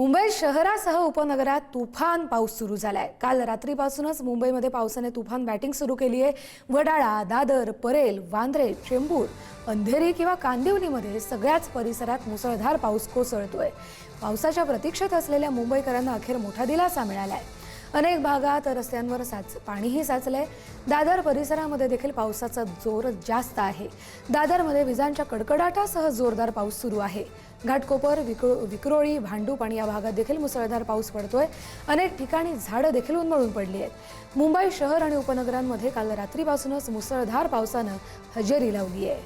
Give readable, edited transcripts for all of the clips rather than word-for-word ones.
मुंबई शहरासह उपनगरात तुफान पाऊस सुरू झालाय। काल रात्रीपासूनच मुंबईमध्ये पावसाने तुफान बॅटिंग सुरू केली आहे। वडाळा, दादर, परेल, वांद्रे, चेंबूर, अंधेरी किंवा कांदिवलीमध्ये सगळ्याच परिसरात मुसळधार पाऊस कोसळतोय। पावसाच्या प्रतीक्षेत असलेल्या मुंबईकरांना अखेर मोठा दिलासा मिळालाय। अनेक भागात रस्त्यांवर पाणीही साचलंय। दादर परिसरामध्ये देखील पावसाचा जोर जास्त आहे। दादरमध्ये विजांच्या कडकडाटासह जोरदार पाऊस सुरू आहे। घाटकोपर, विक्रोळी, भांडूप आणि या भागात देखील मुसळधार पाऊस पडतोय। अनेक ठिकाणी झाडं देखील उन्मळून पडली आहेत। मुंबई शहर आणि उपनगरांमध्ये काल रात्रीपासूनच मुसळधार पावसानं हजेरी लावली आहे।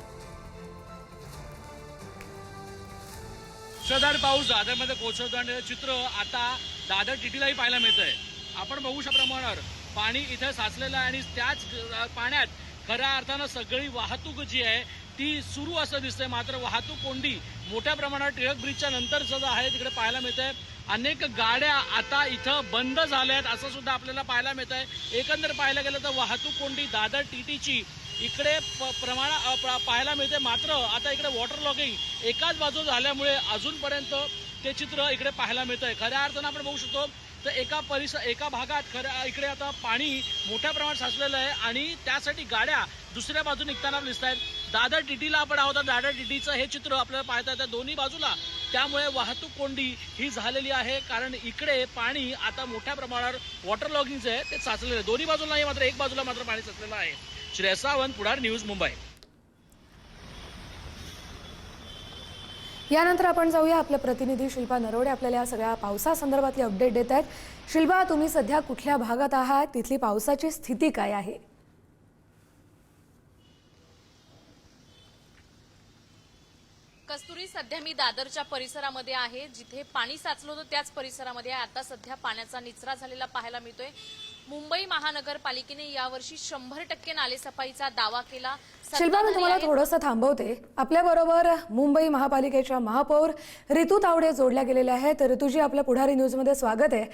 मुसळधार पाऊस दादरमध्ये कोसळताना चित्र आता दादर टीटीलाही पाहायला मिळतंय। आपण बघू शकल्याप्रमाणे पाणी इथे साचलेलं आहे आणि त्याच पाण्यात खऱ्या अर्थानं सगळी वाहतूक जी आहे ती सुरू असं दिसतंय। मात्र वाहतूक कोंडी मोठ्या प्रमाणात टिळक ब्रिजच्या नंतरचं जे आहे तिकडे पाहायला मिळतंय। अनेक गाड्या आता इथं बंद झाल्यात असं सुद्धा आपल्याला पाहायला मिळतंय। एकंदर पाहायला गेलं तर वाहतूक कोंडी दादर टीटीची इकडे पाहायला मिळते। मात्र आता इकडे वॉटर लॉगिंग एकाच बाजू झाल्यामुळे अजूनपर्यंत ते चित्र इकडे पाहायला मिळतंय। खऱ्या अर्थानं आपण बघू शकतो तर एका भागात इकडे आता पाणी मोठ्या प्रमाणात साचलेलं आहे आणि त्यासाठी गाड्या दुसऱ्या बाजूने निघताना दिसत आहेत। दादर टीटीला आपण आहोत। दादर टीटीचं हे चित्र आपल्याला पाहता येतं दोन्ही बाजूला। त्यामुळे वाहतूक कोंडी ही झालेली आहे, कारण इकडे पाणी आता मोठ्या प्रमाणावर वॉटर लॉगिंगचं आहे ते साचलेलं आहे। दोन्ही बाजूला नाही, मात्र एक बाजूला मात्र पाणी साचलेलं आहे। श्रेयस सावंत, पुढार न्यूज, मुंबई। यानंतर आपण जाऊया, आपले प्रतिनिधी शिल्पा नरोडे आपल्याला या सगळ्या पावसासंदर्भातली अपडेट देत आहेत। शिल्पा, तुम्ही सध्या कुठल्या भागात आहात? तिथली पावसाची स्थिती काय आहे? कस्तुरी, सध्या मी दादरच्या परिसरामध्ये आहे, जिथे पाणी साचलं होतं त्याच परिसरामध्ये आहे। आता सध्या पाण्याचा निचरा झालेला पाहायला मिळतोय। मुंबई महानगरपालिकेने यावर्षी 100% नालेसफाईचा दावा केला। शिल्पा, मी तुम्हाला थोडंसं थांबवते। आपल्याबरोबर मुंबई महापालिकेच्या महापौर ऋतू तावडे जोडल्या गेलेल्या आहेत। ऋतूजी, आपल्या पुढारी न्यूजमध्ये स्वागत आहे।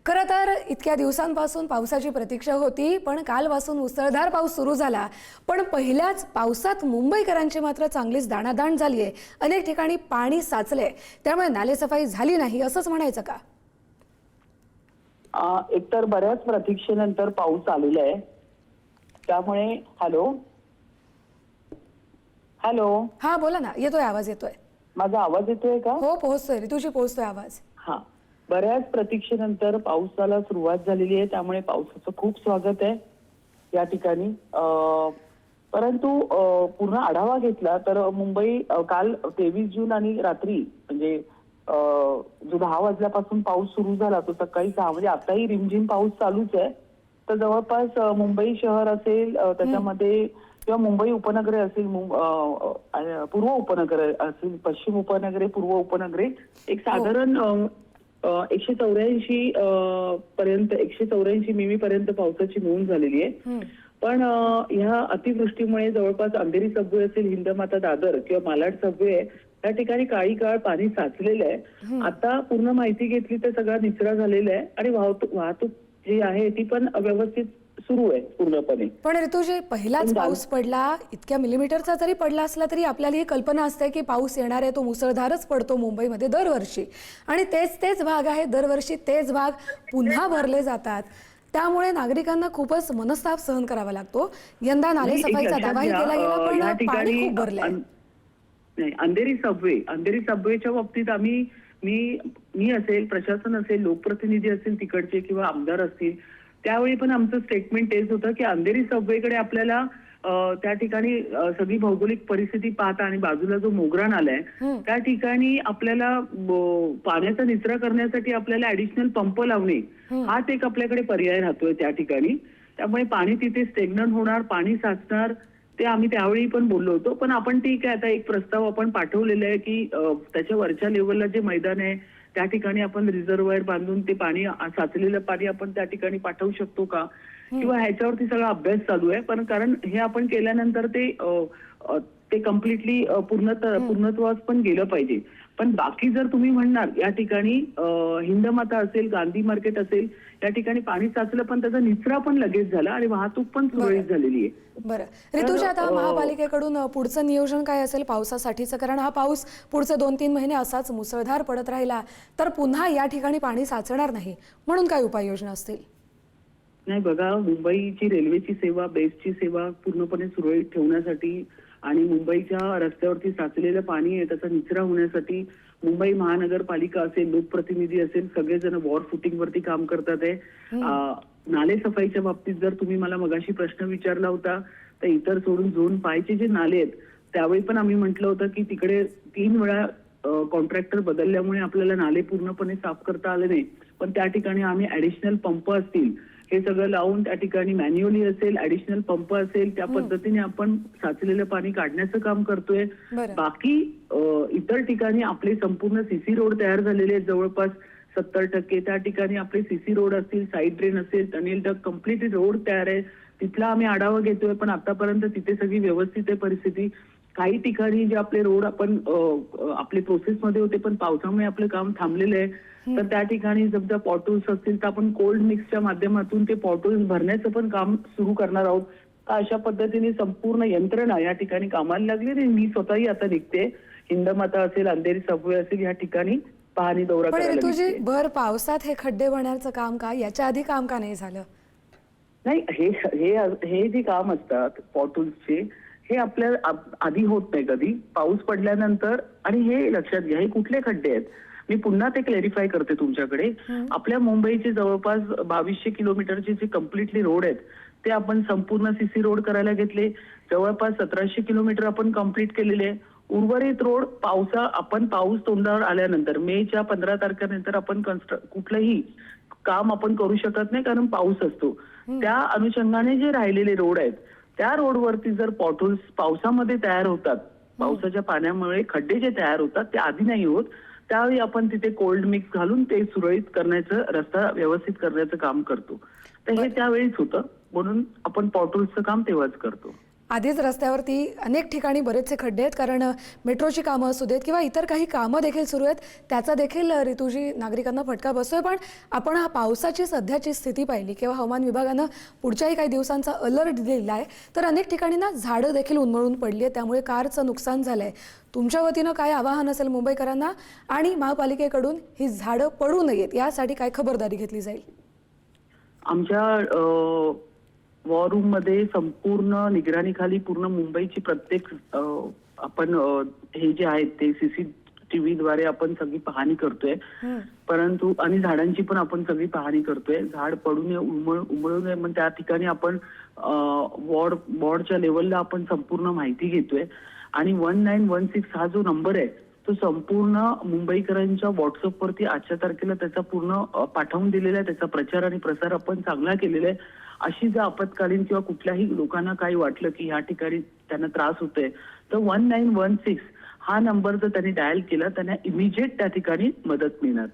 खरं तर इतक्या दिवसांपासून पावसाची प्रतीक्षा होती, पण कालपासून मुसळधार पाऊस सुरू झाला। पण पहिल्याच पावसात मुंबईकरांची मात्र चांगलीच दाणादाण झाली आहे। अनेक ठिकाणी पाणी साचले, त्यामुळे नालेसफाई झाली नाही असंच म्हणायचं का? एकतर बऱ्याच प्रतीक्षेनंतर पाऊस आलेला आहे, त्यामुळे हॅलो हॅलो हा, बोला ना, येतोय आवाज, येतोय। माझा आवाज येतोय का? हो, पोहोचतोय ऋतूजी, पोहोचतोय आवाज। हा, बऱ्याच प्रतीक्षेनंतर पावसाला सुरुवात झालेली आहे, त्यामुळे पावसाचं खूप स्वागत आहे या ठिकाणी। परंतु पूर्ण आढावा घेतला तर मुंबई काल 23 जून आणि रात्री म्हणजे जो 10 वाजल्यापासून पाऊस सुरू झाला तो सकाळी 6 म्हणजे आताही रिमझिम पाऊस चालूच आहे। तर जवळपास मुंबई शहर असेल, त्याच्यामध्ये किंवा मुंबई उपनगरे असेल, पूर्व उपनगरे असेल, पश्चिम उपनगरे, पूर्व उपनगरे, एक साधारण 184 पर्यंत 184 मिमी पर्यंत पावसाची नोंद झालेली आहे। पण ह्या अतिवृष्टीमुळे जवळपास अंधेरी सबवे असेल, हिंदमाता दादर किंवा मालाड सबवे त्या ठिकाणी काही काळ पाणी साचलेलं आहे। आता पूर्ण माहिती घेतली तर सगळा निचरा झालेला आहे आणि वाहतूक जी आहे ती पण व्यवस्थित सुरू आहे पूर्णपणे। पण ऋतूजी, पहिलाच पाऊस पडला, इतक्या मिलीमीटरचा जरी पडला असला तरी आपल्याला ही कल्पना असते की पाऊस येणार आहे, तो मुसळधारच पडतो मुंबईमध्ये दरवर्षी, आणि तेच भाग आहे, दरवर्षी तेच भाग पुन्हा भरले जातात। त्यामुळे नागरिकांना खूपच मनस्ताप सहन करावा लागतो। यंदा नालेसफाईचा दावाही केला गेला, पण पाणी खूप भरलंय। नाही, अंधेरी सबवेच्या बाबतीत मी असेल, प्रशासन असेल, लोकप्रतिनिधी असेल तिकडचे किंवा आमदार असतील, त्यावेळी पण आमचं स्टेटमेंट तेच होतं की अंधेरी सबवेकडे आपल्याला त्या ठिकाणी सगळी भौगोलिक परिस्थिती पाहता आणि बाजूला जो मोगरा नाला आहे त्या ठिकाणी आपल्याला पाण्याचा निचरा करण्यासाठी आपल्याला ऍडिशनल पंप लावणे हाच एक आपल्याकडे पर्याय राहतोय त्या ठिकाणी। त्यामुळे पाणी तिथे स्टेग्नंट होणार, पाणी साचणार, ते आम्ही त्यावेळी पण बोललो होतो। पण आपण ठीक आहे, आता एक प्रस्ताव आपण पाठवलेला आहे की त्याच्या वरच्या लेवलला जे मैदान आहे त्या ठिकाणी आपण रिझर्व्हायर बांधून ते पाणी, साचलेलं पाणी आपण त्या ठिकाणी पाठवू शकतो का, किंवा ह्याच्यावरती सगळा अभ्यास चालू आहे। पण कारण हे आपण केल्यानंतर ते कम्प्लिटली पूर्णत्वास पण गेलं पाहिजे। पण बाकी जर तुम्ही म्हणणार या ठिकाणी हिंदमाता असेल, गांधी मार्केट असेल, या ठिकाणी पाणी साचलं पण त्याचा निचरा पण लगेच झाला आणि वाहतूक पण सुरळीत झालेली आहे. बरं ऋतुजा, आता महापालिकेकडून पुढचं नियोजन काय असेल पावसासाठीचं? कारण हा पाऊस पुढचे 2-3 महिने असाच मुसळधार पडत राहिला तर पुन्हा या ठिकाणी पाणी साचणार नाही, म्हणून काय उपाययोजना असतील? नाही बघा, मुंबईची रेल्वेची सेवा, बेस्टची सेवा पूर्णपणे सुरळीत ठेवण्यासाठी आणि मुंबईच्या रस्त्यावरती साचलेलं पाणी आहे त्याचा निचरा होण्यासाठी मुंबई महानगरपालिका असेल, लोकप्रतिनिधी असेल, सगळेजण वॉर फुटिंग वरती काम करतात आहे. नाले सफाईच्या बाबतीत जर तुम्ही मला मगाशी प्रश्न विचारला होता तर इतर सोडून झोन 5चे जे नाले आहेत त्यावेळी पण आम्ही म्हटलं होतं की तिकडे 3 वेळा कॉन्ट्रॅक्टर बदलल्यामुळे आपल्याला नाले पूर्णपणे साफ करता आले नाही, पण त्या ठिकाणी आम्ही ऍडिशनल पंप असतील हे सगळं लावून त्या ठिकाणी मॅन्युअली असेल, ऍडिशनल पंप असेल, त्या पद्धतीने आपण साचलेलं पाणी काढण्याचं काम करतोय. बाकी इतर ठिकाणी आपले संपूर्ण सीसी रोड तयार झालेले आहेत जवळपास 70%. त्या ठिकाणी आपले सीसी रोड असतील, साईड ड्रेन असेल, टनेल डक कम्प्लीट रोड तयार आहे. तिथला आम्ही आढावा घेतोय, पण आतापर्यंत तिथे सगळी व्यवस्थित आहे परिस्थिती. काही ठिकाणी जे आपले रोड आपण आपले प्रोसेसमध्ये होते पण पावसामुळे आपलं काम थांबलेलं आहे, तर त्या ठिकाणी समजा पॉटोल्स असतील तर आपण कोल्ड मिक्सच्या माध्यमातून ते पॉटोल्स भरण्याचं पण काम सुरू करणार आहोत. अशा पद्धतीने संपूर्ण यंत्रणा या ठिकाणी कामाला लागली आणि मी स्वतःही आता निघते. हिंदमाता असेल, अंधेरी सबवे असेल, या ठिकाणी पाहणी दौरा करायला तुझी भर पावसात हे खड्डे भरण्याचं काम का याच्या आधी काम का नाही झालं? नाही, हे जे काम असतात पॉटोल्सचे हे आपल्या आधी होत नाही कधी, पाऊस पडल्यानंतर. आणि हे लक्षात घ्या, हे कुठले खड्डे आहेत मी पुन्हा ते क्लॅरिफाय करते तुमच्याकडे. आपल्या मुंबईचे जवळपास 2200 किलोमीटरचे जे कम्प्लिटली रोड आहेत ते आपण संपूर्ण सीसी रोड करायला घेतले. जवळपास 1700 किलोमीटर आपण कम्प्लीट केलेले आहे. उर्वरित रोड पाऊस तोंडावर आल्यानंतर मेच्या 15 तारखेनंतर आपण कुठलंही काम आपण करू शकत नाही कारण पाऊस असतो. त्या अनुषंगाने जे राहिलेले रोड आहेत त्या रोडवरती जर पॉटहोल्स पावसामध्ये तयार होतात, पावसाच्या पाण्यामुळे खड्डे जे तयार होतात ते आधी नाही होत, त्यावेळी आपण तिथे कोल्ड मिक्स घालून ते सुरळीत करण्याचं, रस्ता व्यवस्थित करण्याचं काम करतो. तर हे त्यावेळीच होतं, म्हणून आपण पॉटहोल्सचं काम तेव्हाच करतो. आधीच रस्त्यावरती अनेक ठिकाणी बरेचसे खड्डे आहेत, कारण मेट्रोची कामं असू देत किंवा इतर काही कामं देखील सुरू आहेत, त्याचा देखील ऋतुजी नागरिकांना फटका बसतोय. पण आपण हा पावसाची सध्याची स्थिती पाहिली किंवा हवामान विभागानं पुढच्याही काही दिवसांचा अलर्ट दिलेला आहे, तर अनेक ठिकाणी ना झाडं देखील उन्मळून पडली आहेत, त्यामुळे कारचं नुकसान झालंय. तुमच्या वतीनं काय आवाहन असेल मुंबईकरांना आणि महापालिकेकडून ही झाडं पडू नयेत यासाठी काय खबरदारी घेतली जाईल? आमच्या वॉर रूम मध्ये संपूर्ण निगराणीखाली पूर्ण मुंबईची प्रत्येक आपण हे जे आहेत ते सीसीटीव्ही द्वारे आपण सगळी पाहणी करतोय. परंतु आणि झाडांची पण आपण सगळी पाहणी करतोय. झाड पडू नये, उमळू नये, पण त्या ठिकाणी आपण वॉर्डच्या लेवलला आपण संपूर्ण माहिती घेतोय. आणि 1916 हा जो नंबर आहे तो संपूर्ण मुंबईकरांच्या व्हॉट्सअपवरती आजच्या तारखेला त्याचा पूर्ण पाठवून दिलेला आहे. त्याचा प्रचार आणि प्रसार आपण चांगला केलेला आहे. अशी जर आपत्कालीन किंवा कुठल्याही लोकांना काही वाटलं की ह्या ठिकाणी त्यांना त्रास होतोय तर 1916 हा नंबर जर त्यांनी डायल केला त्यांना इमिजिएट त्या ठिकाणी मदत मिळणार.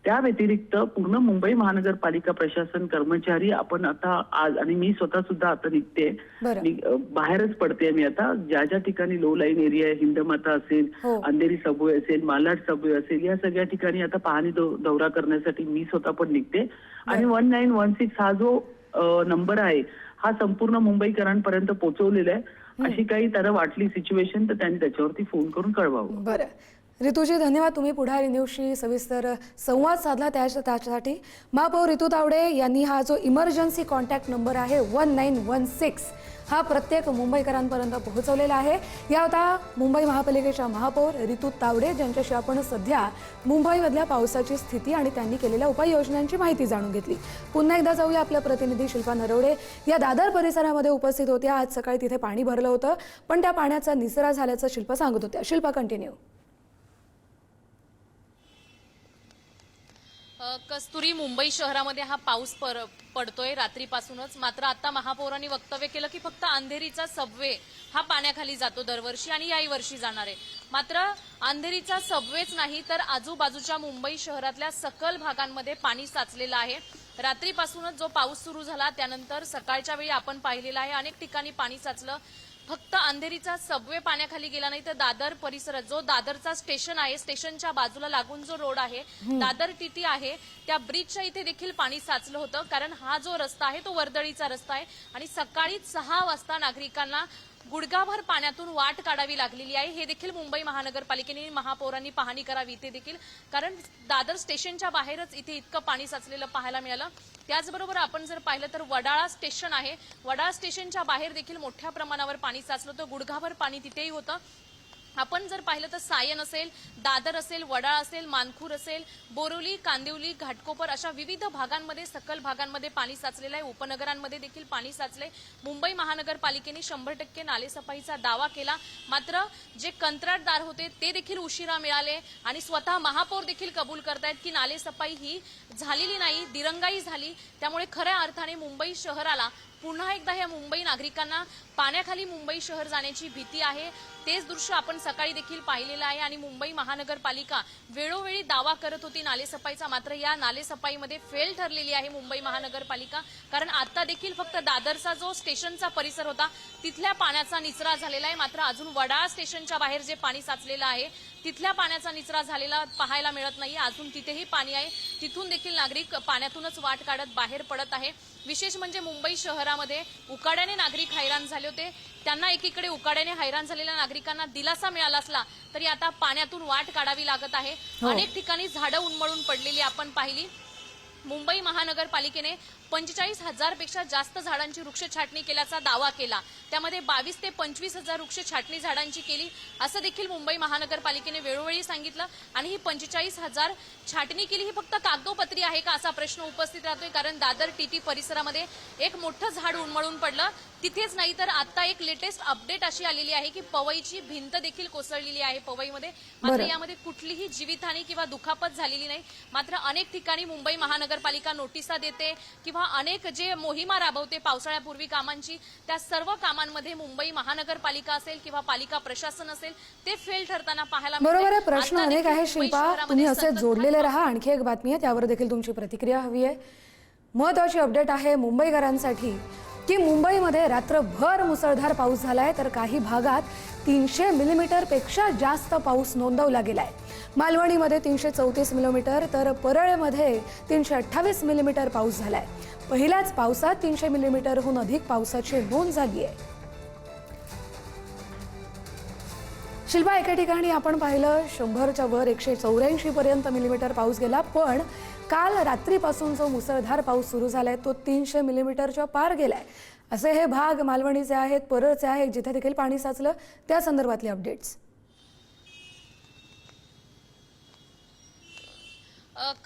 त्या व्यतिरिक्त पूर्ण मुंबई महानगरपालिका प्रशासन कर्मचारी आपण आता आज, आणि मी स्वतः सुद्धा आता निघते, बाहेरच पडते मी आता, ज्या ज्या ठिकाणी लो लाईन एरिया आहे, हिंदमाता असेल, अंधेरी सबवे असेल, मालाड सबवे असेल, या सगळ्या ठिकाणी आता पाहणी दौरा करण्यासाठी मी स्वतः पण निघते. आणि 1916 हा जो नंबर आहे हा संपूर्ण मुंबईकरांपर्यंत पोहोचवलेला आहे. अशी काही त्यांना वाटली सिच्युएशन तर त्यांनी त्याच्यावरती फोन करून कळवावं. बरं ऋतुजी, धन्यवाद. तुम्ही पुढारी न्यूजशी सविस्तर संवाद साधला त्यासाठी. महापौर ऋतू तावडे यांनी हा जो इमर्जन्सी कॉन्टॅक्ट नंबर आहे 1916 हा प्रत्येक मुंबईकरांपर्यंत पोहोचवलेला आहे. या होता मुंबई महापालिकेच्या महापौर ऋतू तावडे, ज्यांच्याशी आपण सध्या मुंबईमधल्या पावसाची स्थिती आणि त्यांनी केलेल्या उपाययोजनांची माहिती जाणून घेतली. पुन्हा एकदा जाऊया, आपल्या प्रतिनिधी शिल्पा नरवडे या दादर परिसरामध्ये उपस्थित होत्या. आज सकाळी तिथे पाणी भरलं होतं, पण त्या पाण्याचा निचरा झाल्याचं शिल्पा सांगत होत्या. शिल्पा, कंटिन्यू. कस्तुरी, मुंबई शहरामध्ये हा पाऊस पडतोय रात्रीपासूनच. मात्र आता महापौरांनी वक्तव्य केलं की फक्त अंधेरीचा सबवे हा पाण्याखाली जातो दरवर्षी आणि याही वर्षी जाणार आहे. मात्र अंधेरीचा सबवेच नाही तर आजूबाजूच्या मुंबई शहरातल्या सकल भागांमध्ये पाणी साचलेलं आहे. रात्रीपासूनच जो पाऊस सुरू झाला त्यानंतर सकाळच्या वेळी आपण पाहिलेला आहे अनेक ठिकाणी पाणी साचलं. फक्त अंधेरीचा सबवे पाण्याखाली गेला नाही तर दादर परिसरात जो दादरचा स्टेशन आहे, स्टेशनच्या बाजूला लागून जो रोड आहे, दादर टीटी आहे, त्या ब्रिजच्या इथे देखील पाणी साचलं होतं. कारण हा जो रस्ता आहे तो वर्दळीचा रस्ता आहे आणि सकाळी 6 वाजता नागरिकांना गुडघाभर पाण्यातून वाट काढावी लागलेली आहे. हे देखील मुंबई महानगरपालिकेने, महापौरांनी पाहणी करावी इथे देखील, कारण दादर स्टेशनच्या बाहेरच इथे इतकं पाणी साचलेलं पाहायला मिळालं. त्याचबरोबर आपण जर पाहिलं तर वडाळा स्टेशन आहे, वडाळा स्टेशनच्या बाहेर देखील मोठ्या प्रमाणावर पाणी साचलं होतं, गुडघाभर पाणी तिथेही होतं. आपण जर पाहिलं तर सायन असेल, दादर असेल, वडाळा असेल, मानखूर असेल, बोरिवली, कांदिवली, घाटकोपर अशा विविध भागांमध्ये, सखल भागांमध्ये पाणी साचलेलं आहे. उपनगरांमध्ये देखील पाणी साचले. मुंबई महानगरपालिकेने 100% नालेसफाईचा दावा केला, मात्र जे कंत्राटदार होते ते देखील उशिरा मिळाले आणि स्वतः महापौर देखील कबूल करतायत की नालेसफाई ही झालेली नाही, दिरंगाई झाली. त्यामुळे खऱ्या अर्थाने मुंबई शहराला पुन्हा एकदा या मुंबई नागरिकांना पाण्याखाली मुंबई शहर जाण्याची भीती आहे. तेच दृश्य आपण सकाळी देखील पाहिलेलं आहे आणि मुंबई महानगरपालिका वेळोवेळी दावा करत होती नालेसफाईचा, मात्र या नालेसफाईमध्ये फेल ठरलेली आहे मुंबई महानगरपालिका. कारण आता देखील फक्त दादरचा जो स्टेशनचा परिसर होता तिथल्या पाण्याचा निचरा झालेला आहे, मात्र अजून वडाळा स्टेशनच्या बाहेर जे पाणी साचलेलं आहे तिथल्या पाण्याचा निचरा झालेला पाहायला मिळत नाही. अजून तिथेही पाणी आहे, तिथून देखील नागरिक पाण्यातूनच वाट काढत बाहेर पडत आहे. विशेष म्हणजे मुंबई शहरामध्ये उकाड्याने नागरिक हैराण झाले होते. त्यांना एकीकडे उकाड्याने हैराण झालेल्या नागरिकांना दिलासा मिळाला असला तरी आता पाण्यातून वाट काढावी लागत आहे. अनेक ठिकाणी झाडं उन्मळून पडलेली आपण पाहिली. मुंबई महानगरपालिकेने 45,000 पेक्षा जास्त झाडांची वृक्ष छाटणी केल्याचा दावा केला. त्यामध्ये 22 ते 25,000 वृक्ष छाटणी झाडांची केली असं देखील मुंबई महानगरपालिकेने वेळोवेळी सांगितलं. आणि ही 45,000 छाटणी केली ही फक्त कागदोपत्री आहे का असा प्रश्न उपस्थित राहतोय. कारण दादर टीटी परिसरामध्ये एक मोठं झाड उन्मळून पडलं. तिथेच नाही तर आता एक लेटेस्ट अपडेट अशी आलेली आहे की पवईची भिंत देखील कोसळलेली आहे पवईमध्ये. मात्र यामध्ये कुठलीही जीवितहानी किंवा दुखापत झालेली नाही. मात्र अनेक ठिकाणी मुंबई महानगरपालिका नोटिसा देते किंवा अनेक जे मोहिमा राबवते पावसाळ्यापूर्वी कामांची, त्या सर्व कामांमध्ये मुंबई महानगरपालिका असेल किंवा पालिका प्रशासन असेल ते फेल ठरताना पाहायला मिळते. बरोबर आहे, प्रश्न अनेक आहे शिल्पा, तुम्ही असे जोडलेले राहा. आणखी एक बातमी आहे, त्यावर देखील तुमची प्रतिक्रिया हवी आहे. महत्त्वाची अपडेट आहे मुंबईकरांसाठी की मुंबईमध्ये रात्रभर मुसळधार पाऊस झालाय, तर काही भागात 300 मिलीमीटरपेक्षा जास्त पाऊस नोंदवला गेलाय. मालवणीमध्ये 334 मिलीमीटर तर परळमध्ये 328 मिलीमीटर पाऊस झालाय. पहिल्याच पावसात 300 मिलीमीटरहून अधिक पावसाची नोंद झाली आहे. शिल्पा, एका ठिकाणी आपण पाहिलं 100च्या वर 184 पर्यंत मिलीमीटर पाऊस गेला, पण काल रात्रीपासून जो मुसळधार पाऊस सुरू झालाय तो 300 मिलीमीटरच्या पार गेलाय. असे हे भाग मालवणीचे आहेत, परळचे आहेत, जिथे देखील पाणी साचलं, त्या संदर्भातले अपडेट्स.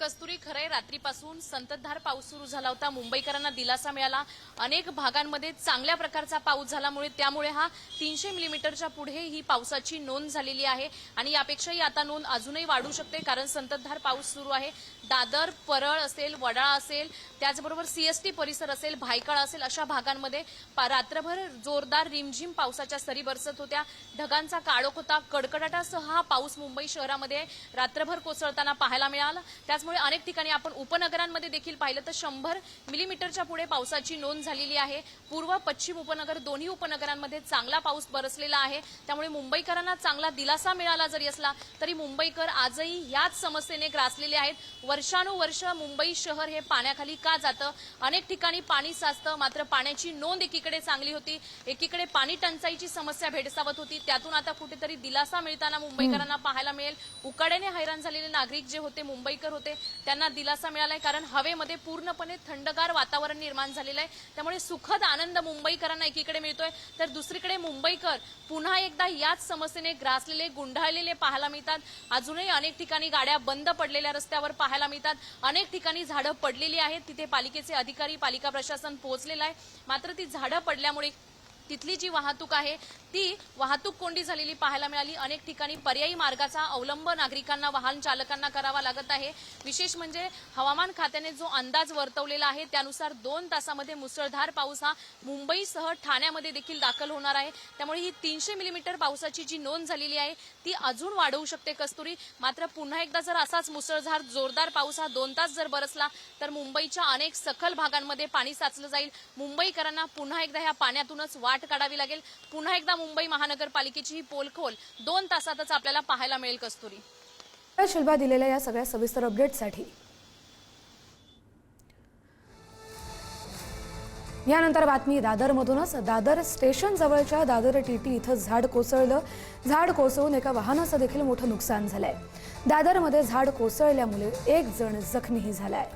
कस्तुरी, खरंय रात्रीपासून संततधार पाऊस सुरू झाला होता. मुंबईकरांना दिलासा मिळाला. अनेक भागांमध्ये चांगल्या प्रकारचा पाऊस झाल्यामुळे त्यामुळे हा 300 मिलीमीटरच्या पुढे ही पावसाची नोंद झालेली आहे आणि यापेक्षाही आता नोंद अजूनही वाढू शकते कारण संततधार पाऊस सुरू आहे. दादर, परळ असेल, वडाळा असेल, त्याचबरोबर सीएसटी परिसर असेल, भायखळा असेल अशा भागांमध्ये रात्रभर जोरदार रिमझिम पावसाच्या सरी बरसत होत्या. ढगांचा काळोख होता. कडकडाटासह हा पाऊस मुंबई शहरामध्ये रात्रभर कोसळताना पाहायला मिळाला. त्याचमुळे अनेक ठिकाणी आपण उपनगरांमध्ये देखील पाहिलं तर 100 मिलीमीटरच्या पुढे पावसाची नोंद झालेली आहे. पूर्व पश्चिम उपनगर दोन्ही उपनगरांमध्ये चांगला पाऊस बरसलेला आहे. त्यामुळे मुंबईकरांना चांगला दिलासा मिळाला जरी असला तरी मुंबईकर आजही याच समस्येने ग्रासलेले आहेत. वर्षानुवर्ष मुंबई शहर हे पाण्याखाली का जातं? अनेक ठिकाणी पाणी साचतं, मात्र पाण्याची नोंद एकीकडे चांगली होती, एकीकडे पाणी टंचाईची समस्या भेडसावत होती. त्यातून आता कुठेतरी दिलासा मिळताना मुंबईकरांना पाहायला मिळेल. उकाड्याने हैराण झालेले नागरिक जे होते, मुंबईकर होते, त्यांना दिलासा मिळालाय कारण हवेमध्ये पूर्णपणे थंडगार वातावरण निर्माण झालेलं आहे. त्यामुळे सुखद आनंद मुंबईकरांना एकीकडे मिळतोय तर दुसरीकडे मुंबईकर पुन्हा एकदा याच समस्येने ग्रासलेले, गुंडाळलेले पाहायला मिळतात. अजूनही अनेक ठिकाणी गाड्या बंद पडलेल्या रस्त्यावर पाहायला मिळतात. अनेक ठिकाणी झाडं पडलेली आहेत. तिथे पालिकेचे अधिकारी, पालिका प्रशासन पोहोचलेलं आहे. मात्र ती झाडं पडल्यामुळे तिथली जी वाहतूक आहे ती वाहतूक कोंडी झालेली पाहायला मिळाली. अनेक ठिकाणी पर्यायी मार्गाचा अवलंब नागरिकांना, वाहन चालकांना करावा लागत आहे. विशेष म्हणजे हवामान खात्याने जो अंदाज वर्तवलेला आहे त्यानुसार 2 तासामध्ये मुसळधार पाऊस हा मुंबईसह ठाण्यामध्ये देखील दाखल होणार आहे. त्यामुळे ही 300 मिलीमीटर पावसाची जी नोंद झालेली आहे ती अजून वाढवू शकते कस्तुरी. मात्र पुन्हा एकदा जर असाच मुसळधार जोरदार पाऊस हा 2 तास जर बरसला तर मुंबईच्या अनेक सखल भागांमध्ये पाणी साचलं जाईल. मुंबईकरांना पुन्हा एकदा ह्या पाण्यातूनच वाट वाट काढावी लागेल. पुन्हा एकदा मुंबई महानगरपालिकेची ही पोलखोल 2 तासातच आपल्याला पाहायला मिळेल. कस्तुरी, शिल्पा दिलेल्या या सगळ्या सविस्तर अपडेटसाठी. यानंतर बातमी दादरमधूनच. दादर स्टेशन जवळच्या दादर टीटी इथं झाड कोसळलं. झाड कोसळून एका वाहनाचं देखील मोठं नुकसान झालंय. दादरमध्ये झाड कोसळल्यामुळे 1 जण जखमीही झालाय.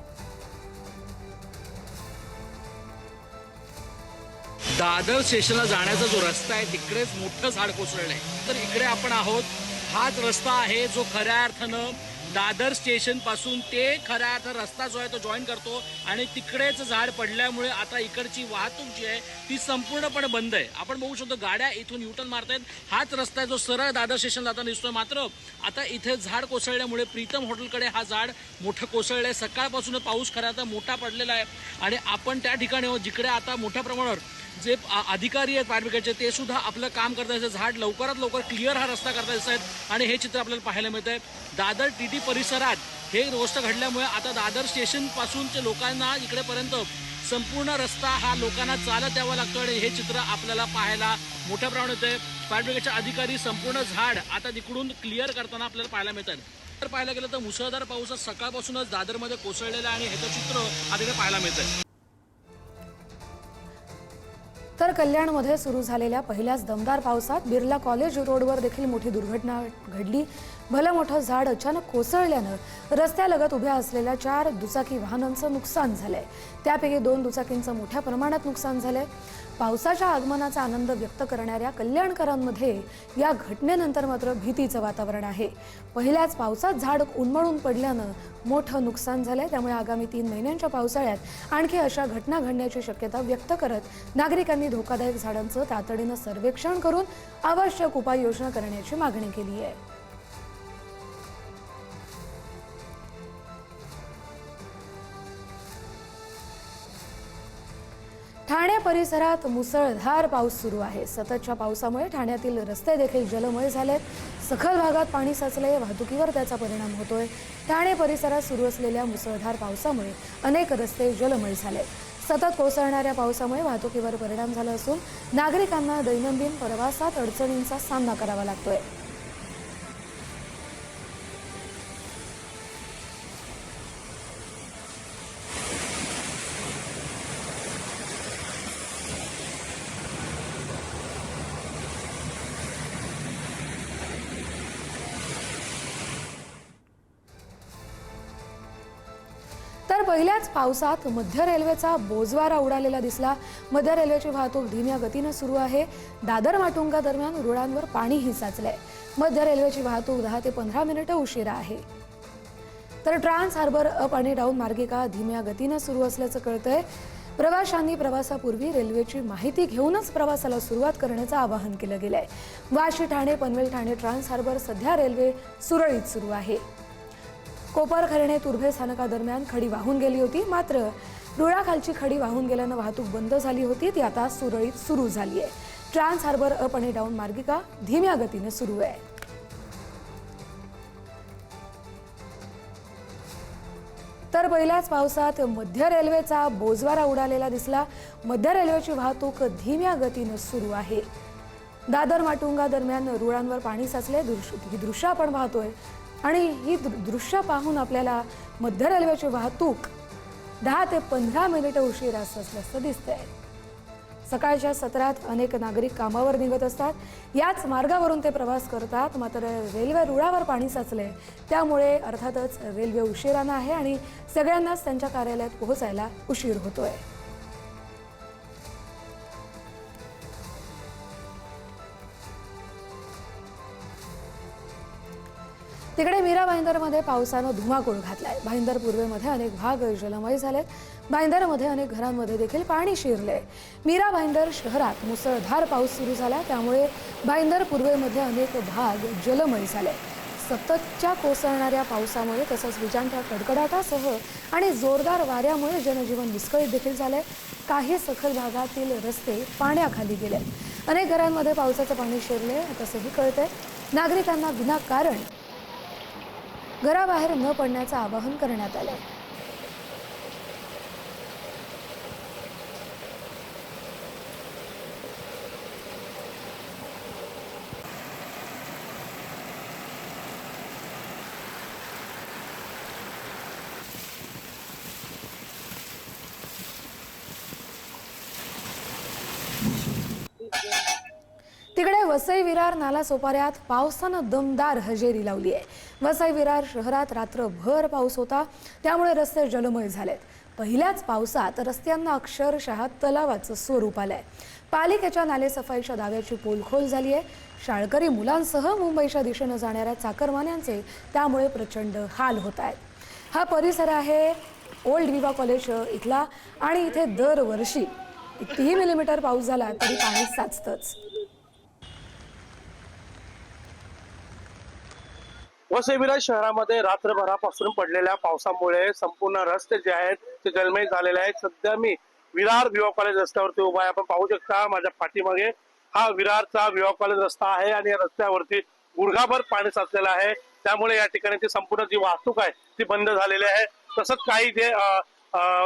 दादर स्टेशनला जाण्याचा जो रस्ता आहे तिकडेच मोठं झाड कोसळलंय. तर इकडे आपण आहोत. हाच रस्ता आहे जो खऱ्या अर्थानं दादर स्टेशन पासून ते खऱ्या अर्थ रस्ता जो आहे तो जॉईन करतो आणि तिकडेच झाड पडल्यामुळे आता इकडची वाहतूक जी आहे ती संपूर्णपणे बंद आहे. आपण बघू शकतो गाड्या इथून युटर्न मारतायत. हाच रस्ता आहे जो सरळ दादर स्टेशनला जाताना दिसतोय. मात्र आता इथे झाड कोसळल्यामुळे प्रीतम हॉटेलकडे हा झाड मोठं कोसळलंय. सकाळपासून पाऊस खऱ्या अर्थ मोठा पडलेला आहे आणि आपण त्या ठिकाणी आहोत जिकडे आता मोठ्या प्रमाणावर जे अधिकारी आहेत फायर ब्रिगेडचे ते सुद्धा आपलं काम करतात. झाड लवकरात लवकर क्लिअर हा रस्ता करता दिसत आहेत आणि हे चित्र आपल्याला पाहायला मिळत आहे. दादर टीटी परिसरात हे गोष्ट घडल्यामुळे आता दादर स्टेशन पासूनच्या लोकांना इकडेपर्यंत संपूर्ण रस्ता हा लोकांना चालत यावा लागतो आणि हे चित्र आपल्याला पाहायला मोठ्या प्रमाणात येते. फायर ब्रिगेडचे अधिकारी संपूर्ण झाड आता तिकडून क्लिअर करताना आपल्याला पाहायला मिळतात. तर पाहायला गेलं तर मुसळधार पाऊस सकाळपासूनच दादरमध्ये कोसळलेला आणि हे चित्र आता पाहायला मिळतंय. तर कल्याणमध्ये सुरू झालेल्या पहिल्याच दमदार पावसात बिर्ला कॉलेज रोडवर देखील मोठी दुर्घटना घडली. भलं मोठं झाड अचानक कोसळल्यानं रस्त्यालगत उभ्या असलेल्या 4 दुचाकी वाहनांचं नुकसान झालंय. त्यापैकी 2 दुचाकींचं मोठ्या प्रमाणात नुकसान झालंय. पावसाच्या आगमनाचा आनंद व्यक्त करणाऱ्या कल्याणकरांमध्ये या घटनेनंतर मात्र भीतीचं वातावरण आहे. पहिल्याच पावसात झाड उन्मळून पडल्यानं मोठं नुकसान झालंय. त्यामुळे आगामी 3 महिन्यांच्या पावसाळ्यात आणखी अशा घटना घडण्याची शक्यता व्यक्त करत नागरिकांनी धोकादायक झाडांचं तातडीनं सर्वेक्षण करून आवश्यक उपाययोजना करण्याची मागणी केली आहे. ठाणे परिसरात मुसळधार पाऊस सुरू आहे. सततच्या पावसामुळे ठाण्यातील रस्ते देखील जलमय झालेत. सखल भागात पाणी साचले. वाहतुकीवर त्याचा परिणाम होतोय. ठाणे परिसरात सुरू असलेल्या मुसळधार पावसामुळे अनेक रस्ते जलमय झालेत. सतत कोसळणाऱ्या पावसामुळे वाहतुकीवर परिणाम झाला असून नागरिकांना दैनंदिन प्रवासात अडचणींचा सामना करावा लागतोय. तर पहिल्याच पावसात मध्य रेल्वेचा बोजवारा उडालेला दिसला. मध्य रेल्वेची वाहतूक धीम्या गतीनं सुरू आहे. दादर माटुंगा दरम्यान रुळांवर पाणीही साचलंय. मध्य रेल्वेची वाहतूक 10 ते 15 मिनिटं उशिरा आहे. तर ट्रान्स हार्बर अप आणि डाऊन मार्गिका धीम्या गतीनं सुरू असल्याचं कळतंय. प्रवाशांनी प्रवासापूर्वी रेल्वेची माहिती घेऊनच प्रवासाला सुरुवात करण्याचं आवाहन केलं गेलंय. वाशी ठाणे पनवेल ठाणे ट्रान्स हार्बर सध्या रेल्वे सुरळीत सुरू आहे. कोपरखैरणे तुर्भे स्थानकादरम्यान खडी वाहून गेली होती. मात्र रुळाखालची खडी वाहून गेल्यानं वाहतूक बंद झाली होती. ती आता सुरळीत सुरू झाली आहे. ट्रान्स हार्बर अप आणि डाऊन मार्गिका धीम्या गतीने सुरू आहे. तर पहिल्याच पावसात मध्य रेल्वेचा बोजवारा उडालेला दिसला. मध्य रेल्वेची वाहतूक धीम्या गतीने सुरू आहे. दादर माटुंगा दरम्यान रुळांवर पाणी साचले. ही दृश्य आपण पाहतोय आणि ही दृश्य पाहून आपल्याला मध्य रेल्वेची वाहतूक 10 ते 15 मिनिटं उशिरा असल्याचं दिसतंय. सकाळच्या सत्रात अनेक नागरिक कामावर निघत असतात. याच मार्गावरून ते प्रवास करतात. मात्र रेल्वे रुळावर पाणी साचले. त्यामुळे अर्थातच रेल्वे उशिरानं आहे आणि सगळ्यांनाच त्यांच्या कार्यालयात पोहोचायला उशीर होतोय. तिकडे मीरा भाईंदरमध्ये पावसानं धुमाकूळ घातलाय. भाईंदर पूर्वेमध्ये अनेक भाग जलमय झालेत. भाईंदरमध्ये अनेक घरांमध्ये देखील पाणी शिरले. मीरा भाईंदर शहरात मुसळधार पाऊस सुरू झाला. त्यामुळे भाईंदर पूर्वेमध्ये अनेक भाग जलमय झाले. सततच्या कोसळणाऱ्या पावसामुळे तसंच विजांच्या कडकडाटासह आणि जोरदार वाऱ्यामुळे जनजीवन विस्कळीत देखील झाले. काही सखल भागातील रस्ते पाण्याखाली गेले. अनेक घरांमध्ये पावसाचं पाणी शिरले तसंही कळतंय. नागरिकांना विनाकारण घराबाहेर न पडण्याचं आवाहन करण्यात आलंय. तिकडे वसई विरार नालासोपाऱ्यात पावसानं दमदार हजेरी लावली आहे। वसई विरार शहरात रात्रभर पाऊस होता, त्यामुळे रस्ते जलमय झालेत। पहिल्याच पावसात रस्त्यांना अक्षरशः तलावाचं स्वरूप आलंय। पालिकेच्या नालेसफाईच्या दाव्याची पोलखोल झाली आहे। शाळकरी मुलांसह मुंबईच्या दिशेनं जाणाऱ्या चाकरमान्यांचे त्यामुळे प्रचंड हाल होत आहेत। हा परिसर आहे ओल्ड विवा कॉलेज इथला आणि इथे दरवर्षी कितीही मिलीमीटर पाऊस झाला तरी पाणी साचतंच। वसई विरार शहरामध्ये रात्रभरापासून पडलेल्या पावसामुळे संपूर्ण रस्ते जे आहेत ते जलमय झालेले आहेत। सध्या मी विरार विवा कॉलेज रस्त्यावरती उभा आहे। आपण पाहू शकता माझ्या पाठीमागे हा विरारचा विवा कॉलेज रस्ता आहे आणि या रस्त्यावरती गुडघाभर पाणी साचलेलं आहे। त्यामुळे या ठिकाणी संपूर्ण जी वाहतूक आहे ती बंद झालेली आहे। तसंच काही जे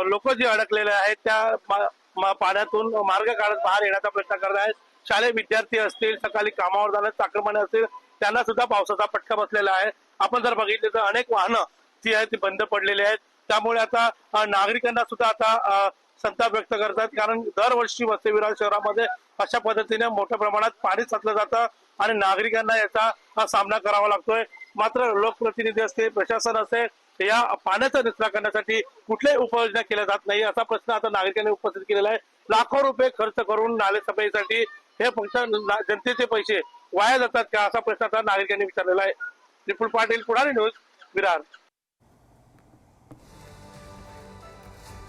लोक जे अडकलेले आहेत त्या पाण्यातून मार्ग काढत बाहेर येण्याचा प्रयत्न करत आहेत। शालेय विद्यार्थी असतील, सकाळी कामावर जाणारे चाकरमाने असतील, त्यांना सुद्धा पावसाचा फटका बसलेला आहे। आपण जर बघितले तर अनेक वाहनं जी आहेत ती बंद पडलेली आहेत। त्यामुळे आता नागरिकांना सुद्धा आता संताप व्यक्त करतात, कारण दरवर्षी वसई विरार शहरामध्ये अशा पद्धतीने मोठ्या प्रमाणात पाणी साचलं जातं आणि नागरिकांना याचा सामना करावा लागतोय। मात्र लोकप्रतिनिधी असतील, प्रशासन असेल, या पाण्याचा निचरा करण्यासाठी कुठल्याही उपाययोजना केल्या जात नाही असा प्रश्न आता नागरिकांनी उपस्थित केलेला आहे। लाखो रुपये खर्च करून नालेसफाईसाठी हे फक्त जनतेचे पैसे वाया जातात का असा प्रश्न आता नागरिकांनी विचारलेला आहे। विपुल पाटील, पुढारी न्यूज, विरार।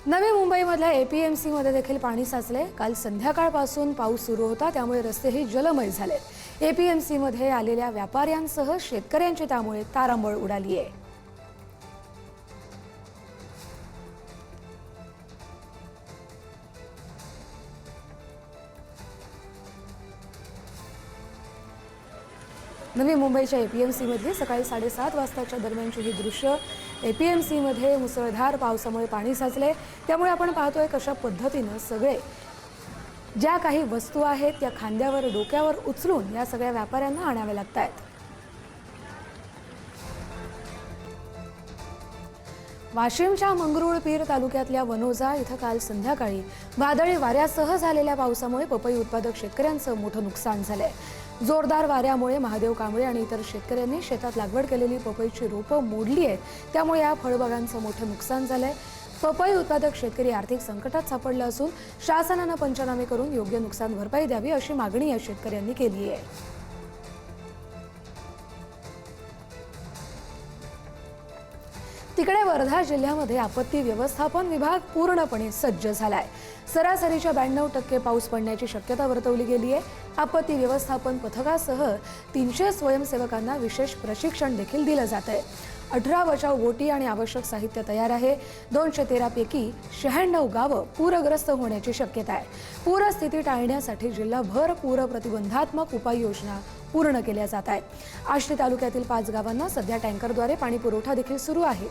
नवी मुंबईमधल्या एपीएमसी मध्ये देखील पाणी साचले। काल संध्याकाळपासून पाऊस सुरू होता, त्यामुळे रस्तेही जलमय झालेत। एपीएमसी मध्ये आलेल्या व्यापाऱ्यांसह शेतकऱ्यांची त्यामुळे तारांबळ उडाली आहे। नवी मुंबईच्या एपीएमसी मध्ये सकाळी 7:30 वाजताच्या दरम्यानची ही दृश्य। एपीएमसी मध्ये मुसळधार पावसामुळे पाणी साचले, त्यामुळे आपण पाहतोय कशा पद्धतीनं सगळे ज्या काही वस्तू आहेत त्या खांद्यावर डोक्यावर उचलून या सगळ्या व्यापाऱ्यांना आणाव्या लागतायत। वाशिमच्या मंगरुळपीर तालुक्यातल्या वनोजा इथं काल संध्याकाळी वादळी वाऱ्यासह झालेल्या पावसामुळे पपई उत्पादक शेतकऱ्यांचं मोठं नुकसान झालंय। जोरदार वाऱ्यामुळे महादेव कांबळे आणि इतर शेतकऱ्यांनी शेतात लागवड केलेली पपईची रोपं मोडली आहेत, त्यामुळे या फळबागांचं मोठं नुकसान झालंय। पपई उत्पादक शेतकरी आर्थिक संकटात सापडला असून शासनानं पंचनामे करून योग्य नुकसान भरपाई द्यावी अशी मागणी या शेतकऱ्यांनी केली आहे। तिकडे वर्धा जिल्ह्यामध्ये आपत्ती व्यवस्थापन विभाग पूर्णपणे सज्ज झालाय। सरासरीच्या 92% पाऊस पडण्याची शक्यता वर्तवली गेली आहे। आपत्ती व्यवस्थापन पथकासह 300 स्वयंसेवकांना विशेष प्रशिक्षण देखील दिलं जात आहे। 18 बचाव बोटी आणि आवश्यक साहित्य तयार आहे। 213 पैकी 96 गावं पूरग्रस्त होण्याची शक्यता आहे। पूरस्थिती टाळण्यासाठी जिल्हाभर पूर प्रतिबंधात्मक उपाययोजना पूर्ण केल्या जात आहेत। आष्टी तालुक्यातील 5 गावांना सध्या टँकरद्वारे पाणी पुरवठा देखील सुरू आहे।